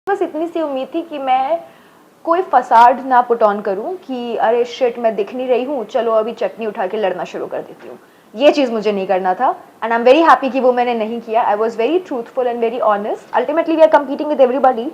बस इतनी सी उम्मीद थी कि मैं कोई फसाड ना पुट ऑन करूं कि अरे शिट मैं दिख नहीं रही हूँ, चलो अभी चटनी उठा के लड़ना शुरू कर देती हूँ। ये चीज़ मुझे नहीं करना था and I am very happy कि वो मैंने नहीं किया। I was very truthful and very honest. Ultimately we are competing with everybody.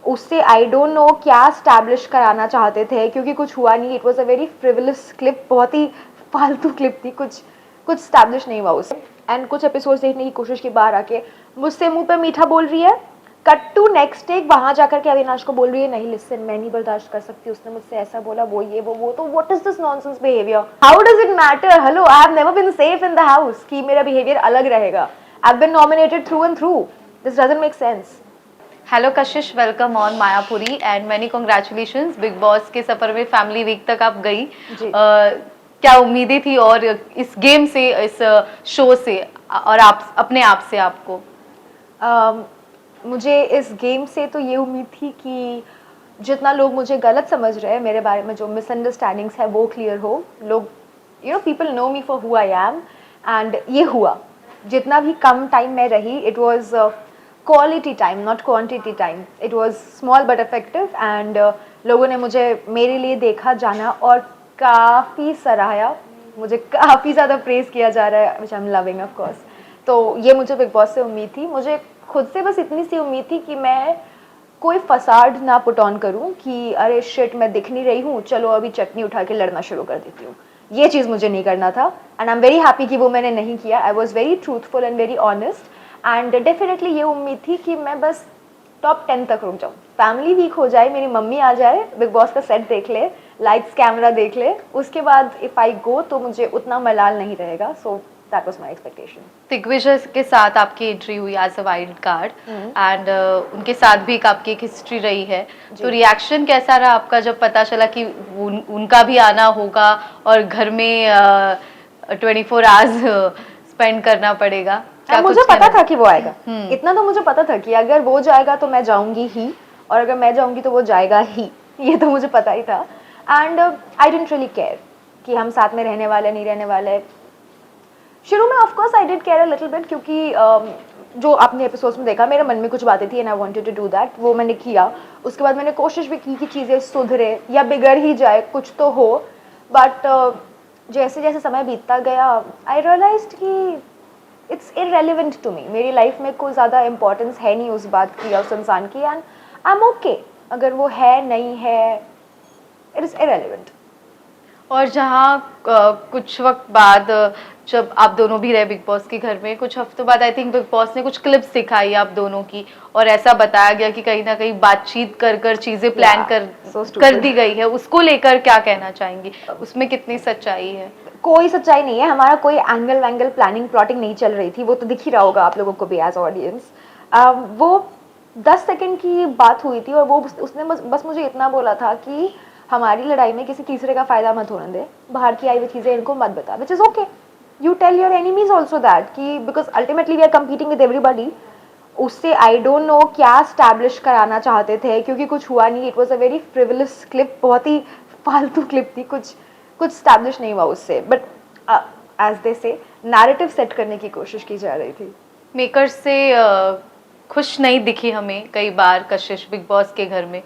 उससे आई डोंट नो क्या स्टैब्लिश कराना चाहते थे, क्योंकि कुछ हुआ नहीं। It was a very frivolous clip, बहुत ही फालतू क्लिप थी, कुछ कुछ स्टैब्लिश नहीं हुआ उससे। एंड कुछ एपिसोड्स देखने की कोशिश की, बाहर आके मुझसे मुंह पे मीठा बोल रही है। कट टू नेक्स्ट टेक, वहां जाकर के अविनाश को बोल रही है नहीं लिसन मैं नहीं बर्दाश्त कर सकती, उसने मुझसे ऐसा बोला, वो ये वो तो what is this nonsense behaviour? How does it matter? Hello, I have never been safe in the house कि मेरा बिहेवियर अलग रहेगा। I have been nominated through and through. This doesn't make sense. Hello Kashish, welcome on Mayapuri and many congratulations. Bigg Boss के सफर में family week तक आप गई। क्या उम्मीदें थी और इस गेम से, इस शो से और आप अपने आप से आपको? मुझे इस गेम से तो ये उम्मीद थी कि जितना लोग मुझे गलत समझ रहे हैं, मेरे बारे में जो मिसअंडरस्टैंडिंग्स है वो क्लियर हो। लोग people know me for who I am and ये हुआ। जितना भी कम टाइम में रही, it was quality time not quantity time. It was small but effective and लोगों ने मुझे मेरे लिए देखा, जाना और काफ़ी सराहाया। मुझे काफ़ी ज़्यादा प्रेज़ किया जा रहा है, which I am loving of course. तो ये मुझे बिग बॉस से उम्मीद थी। मुझे खुद से बस इतनी सी उम्मीद थी कि मैं कोई फसाड ना पुट ऑन करूं कि अरे शिट मैं दिख नहीं रही हूँ, चलो अभी चटनी उठा के लड़ना शुरू कर देती हूँ। ये चीज़ मुझे नहीं करना था and I am very happy कि वो मैंने नहीं किया। I was very truthful and very honest and definitely ये उम्मीद थी कि मैं बस टॉप 10 तक रुक जाऊँ। फैमिली वीक हो जाए, मेरी मम्मी आ जाए, बिग बॉस का सेट देख ले, लाइट्स कैमरा देख ले, उसके बाद इफ़ आई गो तो मुझे उतना मलाल नहीं रहेगा। So that was my expectation. Digvijay के साथ आपकी एंट्री हुई as a wild card and उनके साथ भी आपकी एक हिस्ट्री रही है। तो रिएक्शन कैसा रहा आपका जब पता चला कि उनका भी आना होगा और घर में 24 आवर्स स्पेंड करना पड़ेगा? क्या मुझे पता था कि वो आएगा। इतना तो मुझे पता था कि अगर वो जाएगा तो मैं जाऊंगी ही, और अगर मैं जाऊंगी तो वो जाएगा ही। ये तो मुझे पता ही था and I didn't really care कि हम साथ में रहने वाले नहीं रहने वाले। शुरू में of course I did care a little bit, क्योंकि जो आपने एपिसोड्स में देखा, मेरे मन में कुछ बातें थी and I wanted to do that. वो मैंने किया। उसके बाद मैंने कोशिश भी की कि चीज़ें सुधरे या बिगड़ ही जाए, कुछ तो हो। बट जैसे जैसे समय बीतता गया, आई रियलाइज्ड कि इट्स इररेलेवेंट टू मी। मेरी लाइफ में कोई ज़्यादा इंपॉर्टेंस है नहीं उस बात की या उस इंसान की, एंड आई एम ओके अगर वो है नहीं है। It is irrelevant. और जहाँ कुछ वक्त बाद जब आप दोनों भी रहे बिग बॉस के घर में, कुछ हफ्तों बाद आई थिंक बिग बॉस ने कुछ क्लिप्स दिखाई आप दोनों की और ऐसा बताया गया कि कहीं ना कहीं बातचीत कर कर चीजें प्लान कर दी गई है। उसको लेकर क्या कहना चाहेंगी? उसमें कितनी सच्चाई है? कोई सच्चाई नहीं है। हमारा कोई एंगल वैंगल प्लानिंग प्लॉटिंग नहीं चल रही थी। वो तो दिख ही रहा होगा आप लोगों को भी एज ऑडियंस। वो 10 सेकंड की बात हुई थी और वो उसने बस मुझे इतना बोला था कि हमारी लड़ाई में किसी तीसरे का फायदा मत होने दे, बाहर की आई हुई चीज़ें इनको मत बता। Which is okay, you tell your enemies also that, कि because ultimately we are competing with everybody. उससे आई डोंट नो क्या स्टैब्लिश कराना चाहते थे, क्योंकि कुछ हुआ नहीं। It was a very frivolous clip, बहुत ही फालतू क्लिप थी। कुछ स्टैब्लिश नहीं हुआ उससे, बट एज दे से नैरेटिव सेट करने की कोशिश की जा रही थी। मेकर्स से खुश नहीं दिखी हमें कई बार कशिश बिग बॉस के घर में,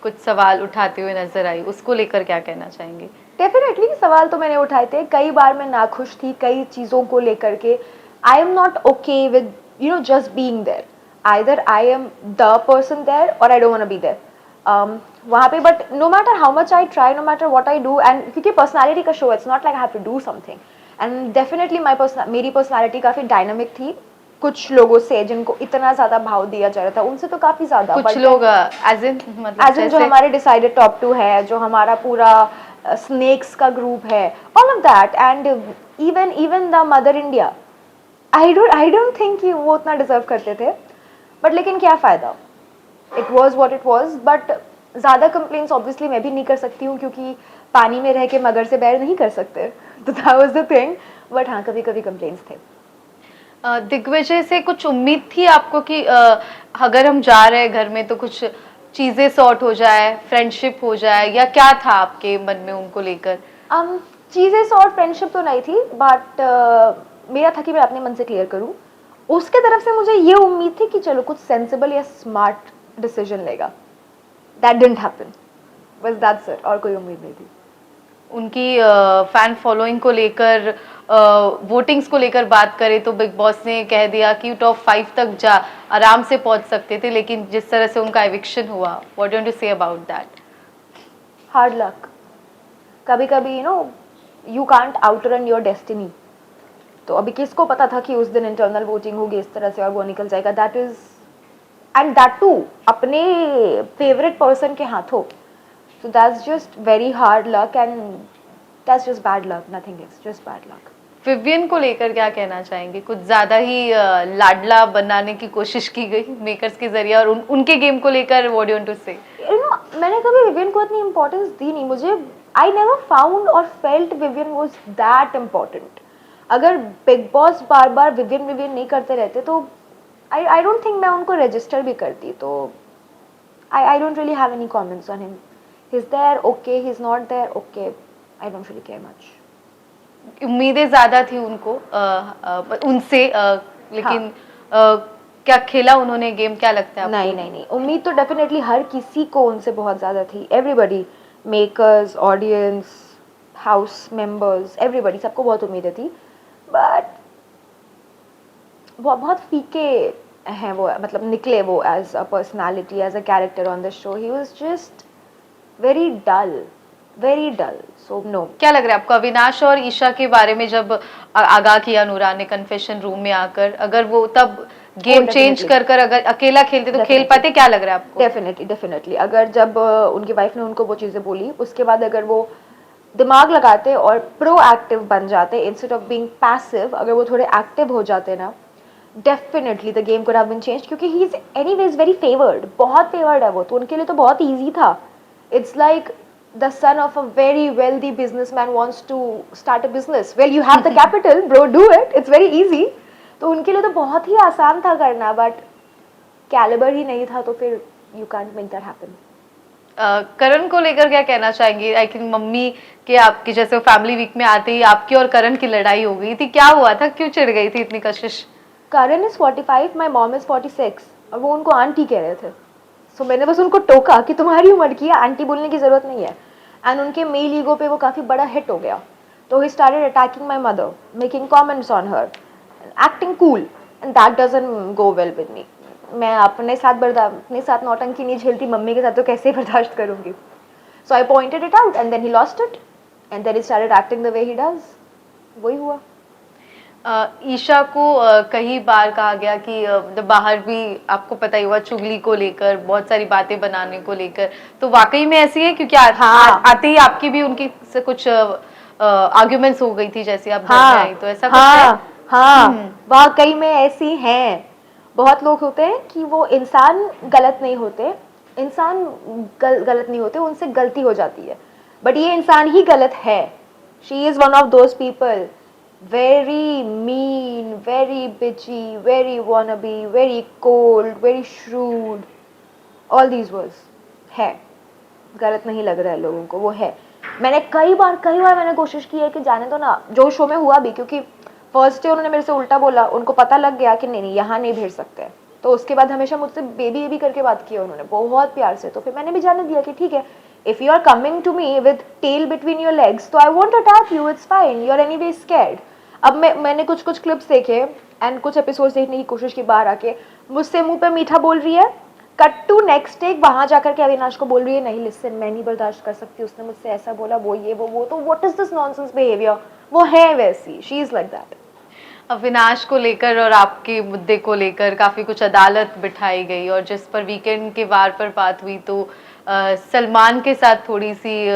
कुछ सवाल उठाते हुए नजर आई। उसको लेकर क्या कहना चाहेंगे? डेफिनेटली सवाल तो मैंने उठाए थे कई बार। मैं नाखुश थी कई चीज़ों को लेकर के। I am not okay with just being there. Either I am the person there और I don't want to be there वहाँ पे। But no matter how much I try, no matter what I do, and क्योंकि personality का show, it's not like I have to do something. And definitely मेरी personality काफ़ी dynamic थी। कुछ लोगों से जिनको इतना ज़्यादा भाव दिया जा रहा था, उनसे तो काफ़ी ज़्यादा। कुछ लोग एज इन जो हमारे डिसाइडेड टॉप 2 है, जो हमारा पूरा स्नेक्स का ग्रुप है, all of that, and even the mother India, I don't think कि वो उतना डिजर्व करते थे। बट लेकिन क्या फ़ायदा, it was what it was. But ज़्यादा कंप्लेंट्स ऑब्वियसली मैं भी नहीं कर सकती हूँ, क्योंकि पानी में रह के मगर से बैर नहीं कर सकते। तो that was the thing. But हाँ, कभी कभी कंप्लेंट्स थे। दिग्विजय से कुछ उम्मीद थी आपको कि अगर हम जा रहे हैं घर में तो कुछ चीजें सॉर्ट हो जाए, फ्रेंडशिप हो जाए, या क्या था आपके मन में उनको लेकर? चीज़ें सॉर्ट फ्रेंडशिप तो नहीं थी, बट मेरा था कि मैं अपने मन से क्लियर करूँ। उसके तरफ से मुझे ये उम्मीद थी कि चलो कुछ सेंसिबल या स्मार्ट डिसीजन लेगा. That didn't happen. बस दैट्स इट. और कोई उम्मीद नहीं थी. उनकी फैन फॉलोइंग को लेकर, वोटिंग्स को लेकर बात करें तो बिग बॉस ने कह दिया कि टॉप 5 तक जा आराम से पहुंच सकते थे, लेकिन जिस तरह से उनका एविक्शन हुआ, what do you say about that? Hard luck. कभी कभी you can't outrun your destiny. तो अभी किसको पता था कि उस दिन इंटरनल वोटिंग होगी इस तरह से और वो निकल जाएगा. दैट इज, एंड दैट टू अपने फेवरेट पर्सन के हाथों. So that's just very hard luck and that's just bad luck, nothing else, just bad luck. Vivian को लेकर क्या कहना चाहेंगे? कुछ ज्यादा ही लाडला बनाने की कोशिश की गई मेकर्स के जरिए, और उनके गेम को लेकर what do you want to say? मैंने कभी विवियन को इतनी इम्पोर्टेंस दी नहीं. मुझे आई नेवर फाउंड और felt Vivian was that important. अगर बिग बॉस बार बार विवियन विवियन नहीं करते रहते तो आई डोंट थिंक मैं उनको रजिस्टर भी करती. तो I don't really have any comments on him. He's there, okay. He's not there, okay. I don't really care much. उम्मीदें ज्यादा थी उनको उनसे, लेकिन क्या खेला उन्होंने गेम? क्या लगता है आपको? नहीं. उम्मीद तो डेफिनेटली हर किसी को उनसे बहुत ज़्यादा थी. Everybody, makers, audience, house members, everybody, सबको बहुत उम्मीदें थी. बट वो बहुत फीके हैं वो, मतलब निकले वो as a personality, as a character on the show. He was just very dull, so no. क्या लग रहा है आपको अविनाश और ईशा के बारे में? जब आगाह किया नूरान ने कन्फेशन रूम में आकर, अगर वो तब गेम चेंज कर अगर अकेला खेलते तो खेल पाते? क्या लग रहा है आपको? डेफिनेटली अगर जब उनकी वाइफ ने उनको वो चीज़ें बोली, उसके बाद अगर वो दिमाग लगाते और प्रोएक्टिव बन जाते इंस्टेड ऑफ बीइंग पैसिव, अगर वो थोड़े एक्टिव हो जाते ना, definitely the game could have been changed. क्योंकि he is anyways very favoured, बहुत फेवर्ड है वो, तो उनके लिए तो बहुत ईजी था. It's like the son of a very wealthy businessman wants to start a business. Well, you have the capital, bro, do it. It's very easy. तो उनके लिए तो बहुत ही आसान था करना, but caliber ही नहीं था, तो फिर you can't make that happen. करण को लेकर क्या कहना चाहेंगे? आई थिंक मम्मी के आपकी जैसे फैमिली वीक में आते ही आपकी और करण की लड़ाई हो गई थी. क्या हुआ था? क्यों चिढ़ गई थी इतनी कशिश? करण is 45, my mom is 46, और वो उनको आंटी कह रहे थे. सो मैंने बस उनको टोका कि तुम्हारी उम्र की है, आंटी बोलने की ज़रूरत नहीं है. एंड उनके मेल ईगो पे वो काफ़ी बड़ा हिट हो गया. तो he started attacking my mother, making comments on her, acting cool, and that doesn't go well with me. मैं अपने साथ नौटंकी नहीं झेलती, मम्मी के साथ तो कैसे बर्दाश्त करूँगी. So I pointed it out and then he lost it and then he started acting the way he does. वही हुआ. ईशा को कई बार कहा गया कि बाहर भी आपको पता ही हुआ चुगली को लेकर, बहुत सारी बातें बनाने को लेकर, तो वाकई में ऐसी है? क्योंकि आते ही आपकी भी उनकी से कुछ आर्ग्यूमेंट्स हो गई थी जैसे आप घर में आई, तो ऐसा कुछ है? वाकई में ऐसी हैं. बहुत लोग होते हैं कि वो इंसान गलत नहीं होते, गलत नहीं होते, उनसे गलती हो जाती है, बट ये इंसान ही गलत है. She is one of those people, very mean, very bitchy, very wannabe, very cold, very shrewd, all these words. है, गलत नहीं लग रहा है लोगों को, वो है. मैंने कई बार मैंने कोशिश की है कि जाने दो ना, जो शो में हुआ भी, क्योंकि फर्स्ट डे उन्होंने मेरे से उल्टा बोला, उनको पता लग गया कि नहीं यहाँ नहीं भेज सकते, तो उसके बाद हमेशा मुझसे बेबी करके बात की उन्होंने, बहुत प्यार से. तो फिर मैंने भी जाने दिया कि ठीक है, if you are coming to me with tail between your legs, तो I won't attack you, it's fine, you are anyway scared. अब मैंने कुछ क्लिप्स देखे एंड कुछ एपिसोड्स देखने की कोशिश की, बाहर आके मुझसे मुंह पे मीठा बोल रही है, कट टू नेक्स्ट टेक वहां जाकर के अविनाश को बोल रही है, नहीं लिसन, मैं नहीं बर्दाश्त कर सकती, उसने मुझसे ऐसा बोला, वो ये वो तो what is this nonsense behaviour. वो है वैसी, she is like that. Avinash को लेकर और आपके मुद्दे को लेकर काफी कुछ अदालत बिठाई गई, और जिस पर वीकेंड के वार पर बात हुई तो सलमान के साथ थोड़ी सी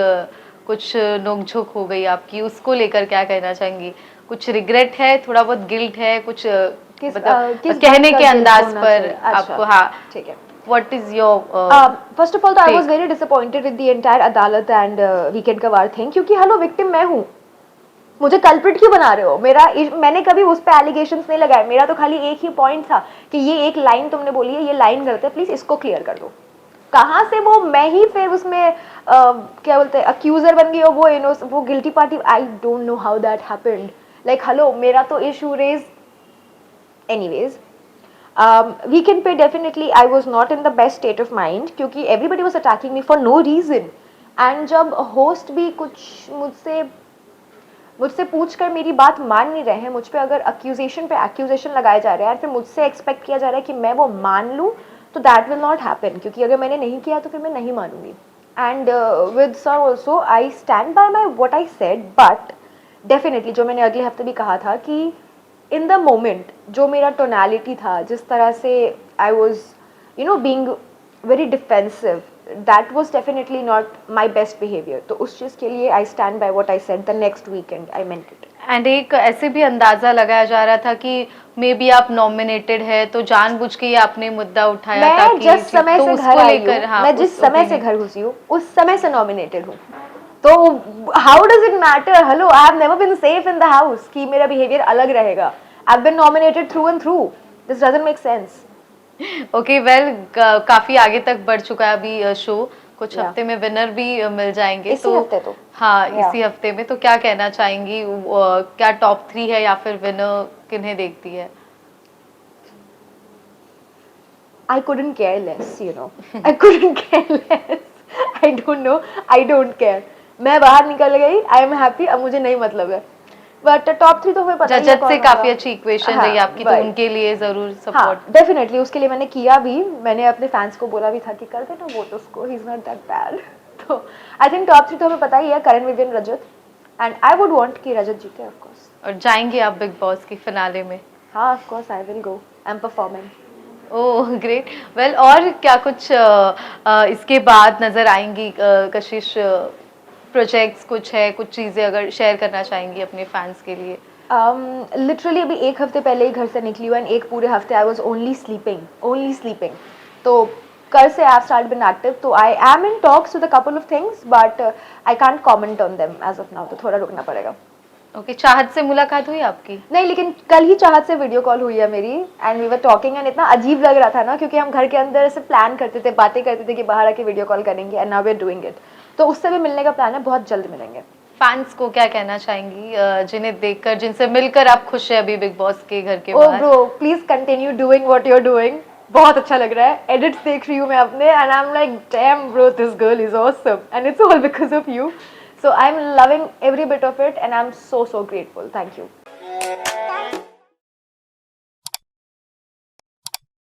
कुछ नोकझोंक हो गई आपकी, उसको लेकर क्या कहना चाहेंगी? कुछ रिग्रेट है, थोड़ा बहुत गिल्ट है, कुछ कहने के अंदाज पर आपको? हाँ, ठीक है. What is your first of all, तो I was very disappointed with the entire अदालत and weekend का वार thing, क्योंकि हेलो विक्टिम मैं हूँ, मुझे कल्प्रिट क्यों बना रहे हो? मैंने कभी उस पे एलिगेशंस नहीं लगाए. मेरा तो खाली एक ही पॉइंट था कि ये एक लाइन तुमने बोली है, ये लाइन गलत है, प्लीज इसको क्लियर कर दो. कहाँ से वो मैं ही फिर उसमें क्या बोलते हैं अक्यूजर बन गई, और वो guilty party. I don't know how that happened. Like hello, मेरा तो इशू रेज एनीवेज. वीकेंड पे definitely I was not in the best state of mind क्योंकि everybody was attacking me for no reason. And जब host भी कुछ मुझसे पूछ कर मेरी बात मान नहीं रहे हैं, मुझ पे अगर एक्यूजेशन पे एक्यूजेशन लगाए जा रहे हैं और फिर मुझसे एक्सपेक्ट किया जा रहा है कि मैं वो मान लूँ, तो दैट विल नॉट हैपन क्योंकि अगर मैंने नहीं किया तो फिर मैं नहीं मानूंगी. And with sir also I stand by my what I said, but definitely जो मैंने अगले हफ्ते भी कहा था कि इन द मोमेंट जो मेरा टोनैलिटी था, जिस तरह से I was being very defensive, that was definitely not my best behavior. तो उस चीज़ के लिए I stand by what I said the next weekend. I meant it. And एक ऐसे भी अंदाजा लगाया जा रहा था कि मे बी आप नॉमिनेटेड है तो जानबूझ के ये आपने मुद्दा उठाया मैं ताकि जिस समय तो से उसको घर आई लेकर हूँ, हाँ मैं जिस उस समय से opinion- घर घुसी हूँ उस समय से नॉमिनेटेड हूँ. तो how does it matter? Hello, I have never been safe in the house कि मेरा behavior अलग रहेगा. I've been nominated through and through. This doesn't make sense. Okay well काफी आगे तक बढ़ चुका है अभी शो. कुछ Yeah. हफ्ते में विनर भी मिल जाएंगे. इसी हफ्ते तो. हाँ Yeah. इसी हफ्ते में. तो क्या कहना चाहेंगी, क्या टॉप 3 है या फिर विनर किन्हें देखती है? I couldn't care less, you know. I couldn't care less. I don't know. I don't care. मैं बाहर निकल गई. I am happy. अब मुझे नहीं मतलब है. बट टॉप 3 तो हमें पता ही है जजत कौन से होगा. काफी अच्छी इक्वेशन हाँ, रही आपकी, तो right. उनके लिए जरूर हाँ सपोर्ट. डेफिनेटली उसके लिए मैंने किया भी. मैंने अपने फैंस को बोला भी था कि कर देना वोट उसको, he is not that bad. तो आई थिंक टॉप 3 तो हमें पता ही है, Karan, Vivian, Rajat. And I would want कि रजत जीते ऑफ कोर्स. और जाएंगे आप बिग बॉस की फिनाले में? हाँ of course I will go. I am performing. Oh great. Well और क्या कुछ इसके बाद नजर आएंगी कशिश? प्रोजेक्ट्स कुछ है, कुछ चीजें अगर शेयर करना चाहेंगी अपने फैंस के लिए? लिटरली अभी एक हफ्ते पहले ही घर से निकली हुआ. एक पूरे हफ्ते आई वॉज ओनली स्लीपिंग. तो कल से आई स्टार्ट बिन एक्टिव. तो I am in talks with a couple of things but I can't comment on them as of now. तो थोड़ा रुकना पड़ेगा. ओके चाहत से मुलाकात हुई आपकी? नहीं, लेकिन कल ही चाहत से वीडियो कॉल हुई है मेरी. एंड वी वर टॉकिंग एंड इतना अजीब लग रहा था ना क्योंकि हम घर के अंदर ऐसे प्लान करते थे, बातें करते थे कि बाहर आके वीडियो कॉल करेंगे. And now we are doing it. तो उससे भी मिलने का प्लान है. बहुत जल्द मिलेंगे. फैंस को क्या कहना चाहेंगी जिन्हें देखकर, जिनसे मिलकर आप खुश है अभी बिग बॉस के घर के ओह बाहर? Bro please continue doing what you are doing. बहुत अच्छा लग रहा है. एडिट्स देख रही हूँ मैं अपने and I am like damn bro this girl is awesome and it's all because of you. So I'm loving every bit of it and I'm so grateful. Thank you.